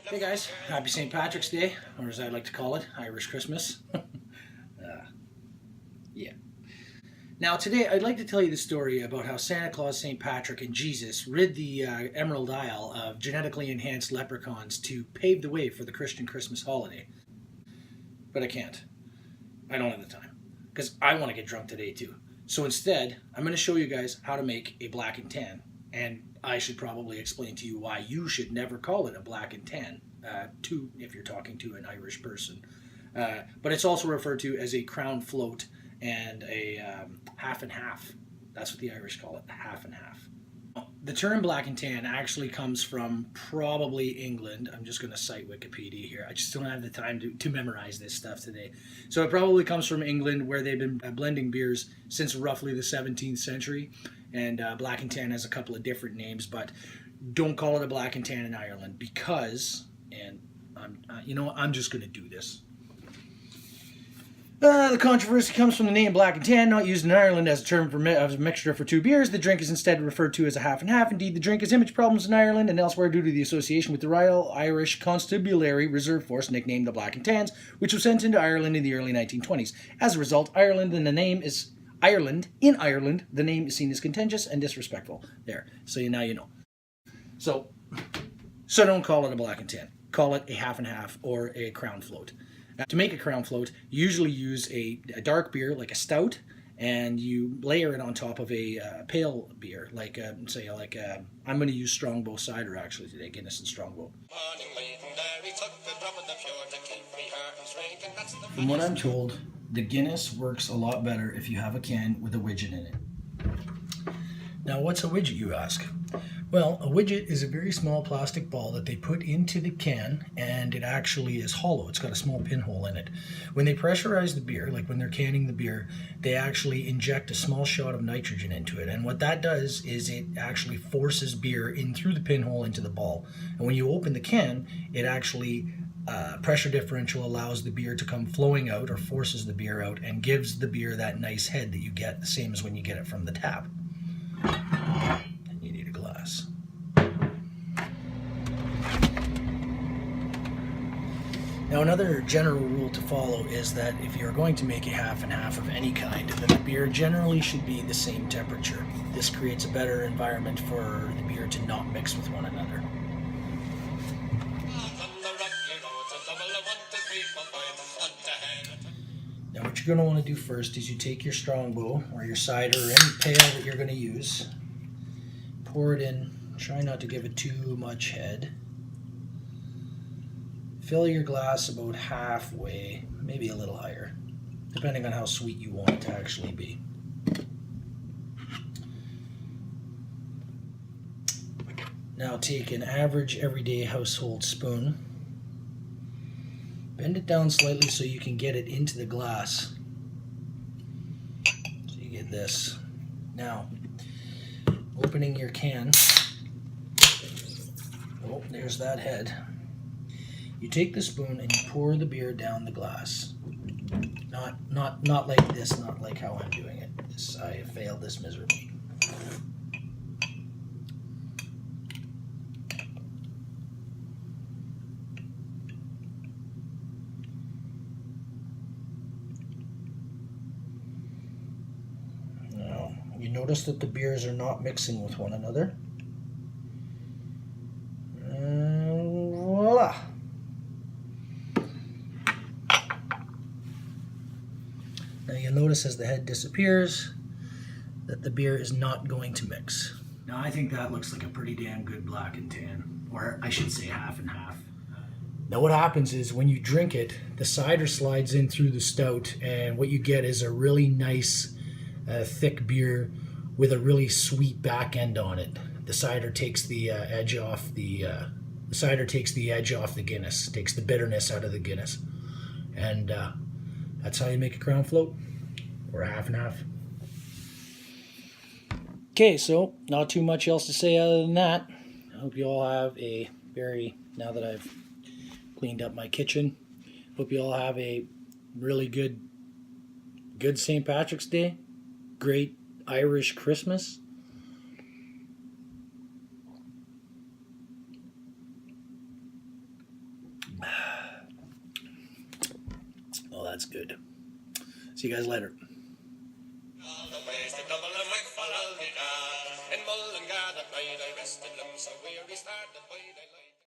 Hey guys, happy St. Patrick's Day, or as I like to call it, Irish Christmas. Yeah. Now today I'd like to tell you the story about how Santa Claus, St. Patrick, and Jesus rid the Emerald Isle of genetically enhanced leprechauns to pave the way for the Christian Christmas holiday. But I can't. I don't have the time. Because I want to get drunk today too. So instead, I'm going to show you guys how to make a black and tan. And I should probably explain to you why you should never call it a black and tan, if you're talking to an Irish person. But it's also referred to as a crown float and a half and half. That's what the Irish call it, a half and half. The term black and tan actually comes from probably England. I'm just going to cite Wikipedia here. I just don't have the time to memorize this stuff today. So it probably comes from England, where they've been blending beers since roughly the 17th century. And black and tan has a couple of different names, but don't call it a black and tan in Ireland because, and I'm just going to do this. The controversy comes from the name black and tan, not used in Ireland as a term for a mixture for two beers. The drink is instead referred to as a half and half. Indeed, the drink has image problems in Ireland and elsewhere due to the association with the Royal Irish Constabulary Reserve Force, nicknamed the Black and Tans, which was sent into Ireland in the early 1920s. As a result, Ireland, the name is seen as contentious and disrespectful. There, so now you know. So don't call it a black and tan. Call it a half and half or a crown float. To make a crown float, you usually use a dark beer like a stout, and you layer it on top of a pale beer, like I'm going to use Strongbow cider actually today, Guinness and Strongbow. From what I'm told, the Guinness works a lot better if you have a can with a widget in it. Now, what's a widget, you ask? Well, a widget is a very small plastic ball that they put into the can, and it actually is hollow. It's got a small pinhole in it. When they pressurize the beer, like when they're canning the beer, they actually inject a small shot of nitrogen into it. And what that does is it actually forces beer in through the pinhole into the ball. And when you open the can, it actually pressure differential allows the beer to come flowing out, or forces the beer out, and gives the beer that nice head that you get, the same as when you get it from the tap. And you need a glass. Now, another general rule to follow is that if you're going to make a half and half of any kind, then the beer generally should be the same temperature. This creates a better environment for the beer to not mix with one another. Now, what you're going to want to do first is you take your Strongbow or your cider or any pale that you're going to use, pour it in, try not to give it too much head. Fill your glass about halfway, maybe a little higher, depending on how sweet you want it to actually be. Now take an average everyday household spoon, bend it down slightly so you can get it into the glass. So you get this. Now, opening your can, oh, there's that head. You take the spoon and you pour the beer down the glass. Not like this, not like how I'm doing it. I have failed this miserably. Now, you notice that the beers are not mixing with one another. And voila! Now you'll notice as the head disappears that the beer is not going to mix. Now I think that looks like a pretty damn good black and tan, or I should say half and half. Now what happens is when you drink it, the cider slides in through the stout, and what you get is a really nice thick beer with a really sweet back end on it. The cider takes the edge off the Guinness, takes the bitterness out of the Guinness, and that's how you make a crown float, or a half and half. Okay, so not too much else to say other than that. I hope you all have now that I've cleaned up my kitchen, hope you all have a really good St. Patrick's Day, great Irish Christmas. that's good. See you guys later.